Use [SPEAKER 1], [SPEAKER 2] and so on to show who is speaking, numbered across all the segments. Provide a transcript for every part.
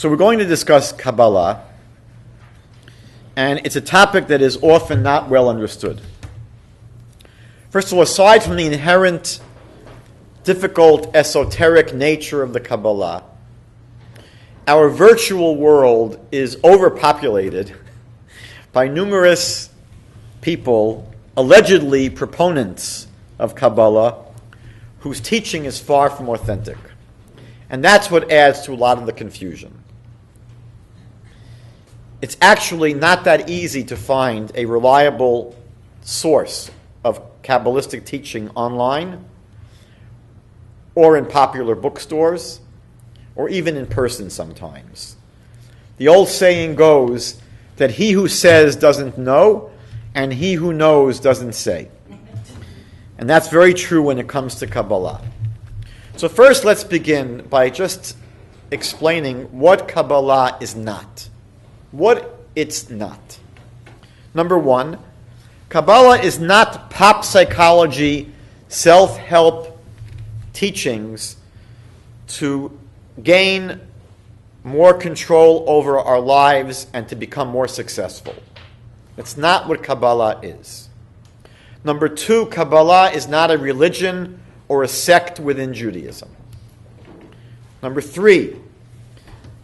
[SPEAKER 1] So we're going to discuss Kabbalah, and it's a topic that is often not well understood. First of all, aside from the inherent, difficult, esoteric nature of the Kabbalah, our virtual world is overpopulated by numerous people, allegedly proponents of Kabbalah, whose teaching is far from authentic. And that's what adds to a lot of the confusion. It's actually not that easy to find a reliable source of Kabbalistic teaching online, or in popular bookstores, or even in person sometimes. The old saying goes that he who says doesn't know, and he who knows doesn't say. And that's very true when it comes to Kabbalah. So first, let's begin by just explaining what Kabbalah is not. What it's not. Number one, Kabbalah is not pop psychology, self-help teachings to gain more control over our lives and to become more successful. That's not what Kabbalah is. Number two, Kabbalah is not a religion or a sect within Judaism. Number three,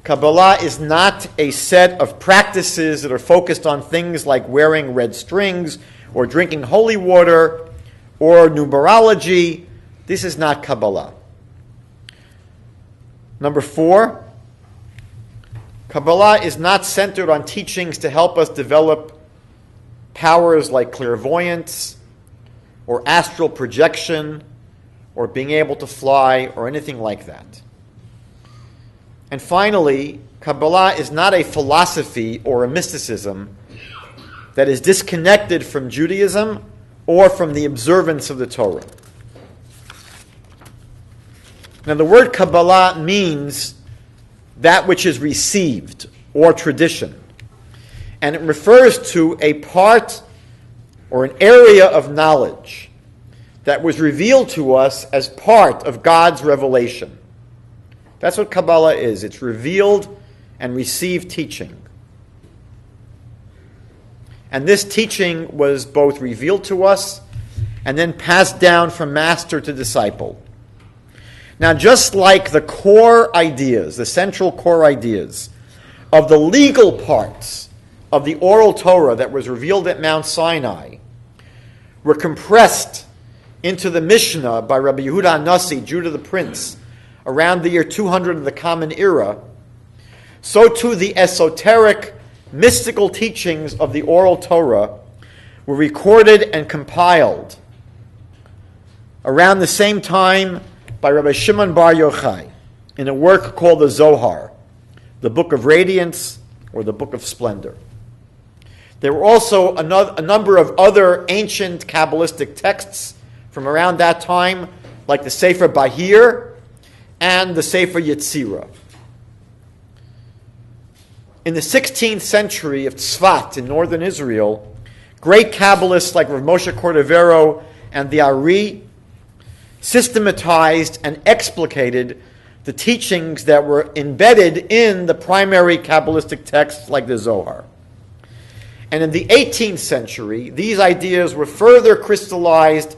[SPEAKER 1] Kabbalah is not a set of practices that are focused on things like wearing red strings or drinking holy water or numerology. This is not Kabbalah. Number four, Kabbalah is not centered on teachings to help us develop powers like clairvoyance or astral projection or being able to fly or anything like that. And finally, Kabbalah is not a philosophy or a mysticism that is disconnected from Judaism or from the observance of the Torah. Now, the word Kabbalah means that which is received or tradition. And it refers to a part or an area of knowledge that was revealed to us as part of God's revelation. That's what Kabbalah is. It's revealed and received teaching. And this teaching was both revealed to us and then passed down from master to disciple. Now, just like the core ideas, the central core ideas of the legal parts of the oral Torah that was revealed at Mount Sinai were compressed into the Mishnah by Rabbi Yehuda HaNasi, Judah the Prince, around the year 200 of the Common Era, so too the esoteric, mystical teachings of the oral Torah were recorded and compiled around the same time by Rabbi Shimon Bar Yochai in a work called the Zohar, the Book of Radiance or the Book of Splendor. There were also a number of other ancient Kabbalistic texts from around that time, like the Sefer Bahir and the Sefer Yetzirah. In the 16th century of Tzfat in northern Israel, great Kabbalists like Rav Moshe Cordovero and the Ari systematized and explicated the teachings that were embedded in the primary Kabbalistic texts like the Zohar. And in the 18th century, these ideas were further crystallized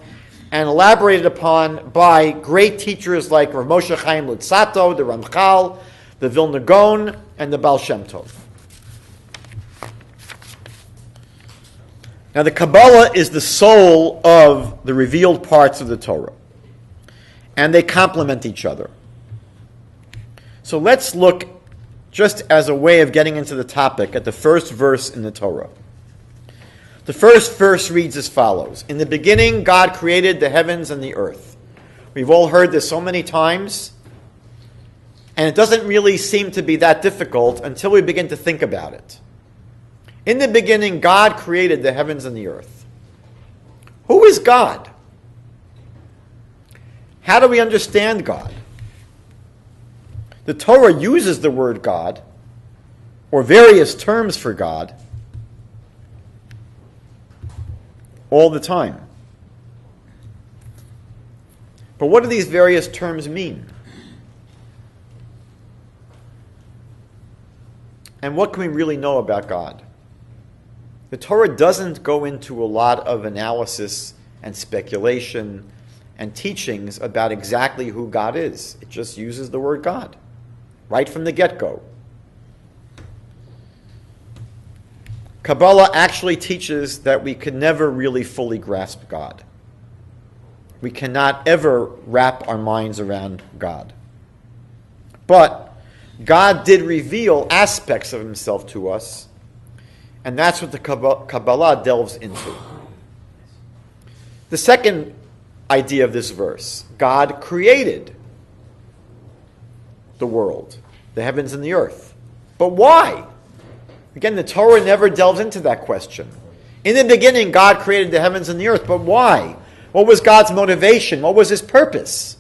[SPEAKER 1] and elaborated upon by great teachers like Rav Moshe Chaim Luzzatto, the Ramchal, the Vilna Gaon, and the Baal Shem Tov. Now, the Kabbalah is the soul of the revealed parts of the Torah, and they complement each other. So let's look, just as a way of getting into the topic, at the first verse in the Torah. The first verse reads as follows: In the beginning, God created the heavens and the earth. We've all heard this so many times, and it doesn't really seem to be that difficult until we begin to think about it. In the beginning, God created the heavens and the earth. Who is God? How do we understand God? The Torah uses the word God, or various terms for God, all the time. But what do these various terms mean? And what can we really know about God? The Torah doesn't go into a lot of analysis and speculation and teachings about exactly who God is. It just uses the word God right from the get-go. Kabbalah actually teaches that we can never really fully grasp God. We cannot ever wrap our minds around God. But God did reveal aspects of himself to us, and that's what the Kabbalah delves into. The second idea of this verse, God created the world, the heavens and the earth. But why? Again, the Torah never delves into that question. In the beginning, God created the heavens and the earth, but why? What was God's motivation? What was his purpose?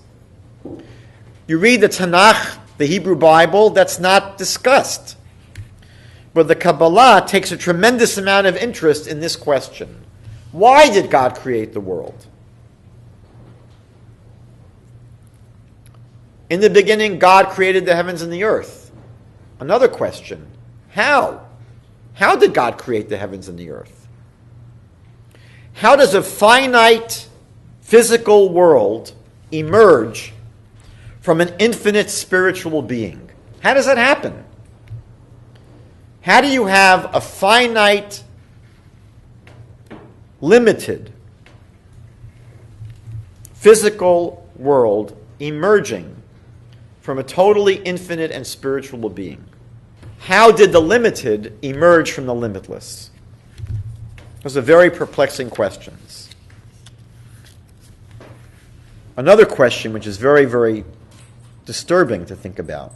[SPEAKER 1] You read the Tanakh, the Hebrew Bible, that's not discussed. But the Kabbalah takes a tremendous amount of interest in this question. Why did God create the world? In the beginning, God created the heavens and the earth. Another question. How? How did God create the heavens and the earth? How does a finite physical world emerge from an infinite spiritual being? How does that happen? How do you have a finite, limited, physical world emerging from a totally infinite and spiritual being? How did the limited emerge from the limitless? Those are very perplexing questions. Another question, which is very, very disturbing to think about.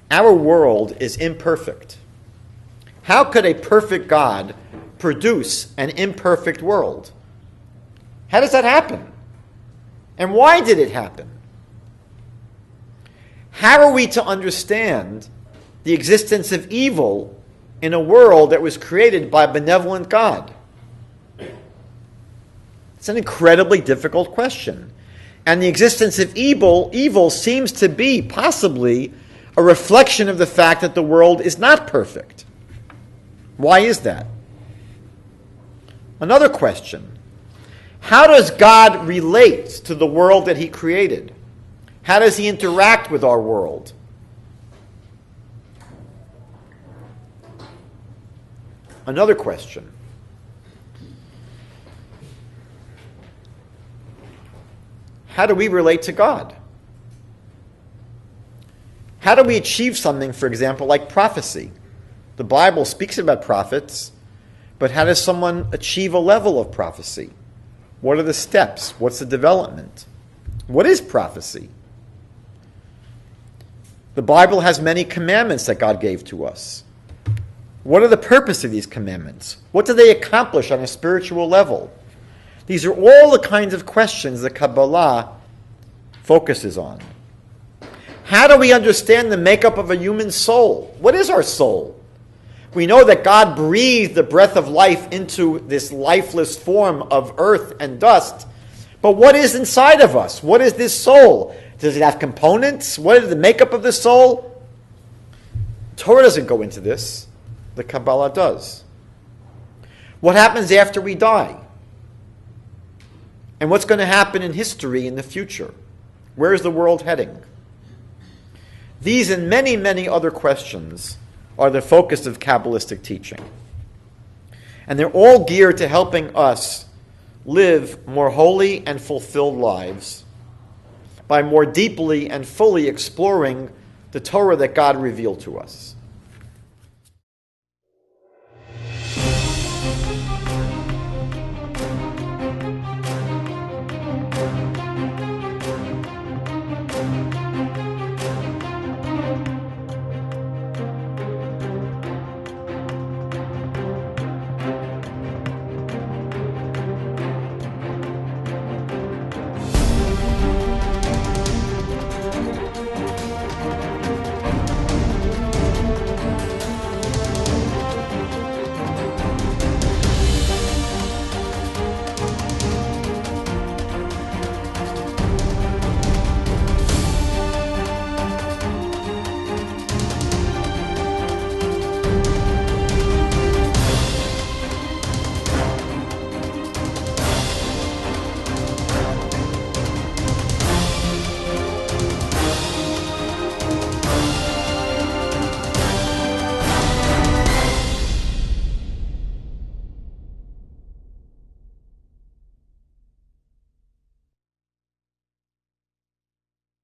[SPEAKER 1] Our world is imperfect. How could a perfect God produce an imperfect world? How does that happen? And why did it happen? How are we to understand the existence of evil in a world that was created by a benevolent God? It's an incredibly difficult question. And the existence of evil seems to be possibly a reflection of the fact that the world is not perfect. Why is that? Another question. How does God relate to the world that he created? How does he interact with our world? Another question. How do we relate to God? How do we achieve something, for example, like prophecy? The Bible speaks about prophets, but how does someone achieve a level of prophecy? What are the steps? What's the development? What is prophecy? The Bible has many commandments that God gave to us. What are the purpose of these commandments? What do they accomplish on a spiritual level? These are all the kinds of questions that Kabbalah focuses on. How do we understand the makeup of a human soul? What is our soul? We know that God breathed the breath of life into this lifeless form of earth and dust. But what is inside of us? What is this soul? Does it have components? What is the makeup of the soul? Torah doesn't go into this. The Kabbalah does. What happens after we die? And what's going to happen in history in the future? Where is the world heading? These and many, many other questions are the focus of Kabbalistic teaching. And they're all geared to helping us live more holy and fulfilled lives by more deeply and fully exploring the Torah that God revealed to us.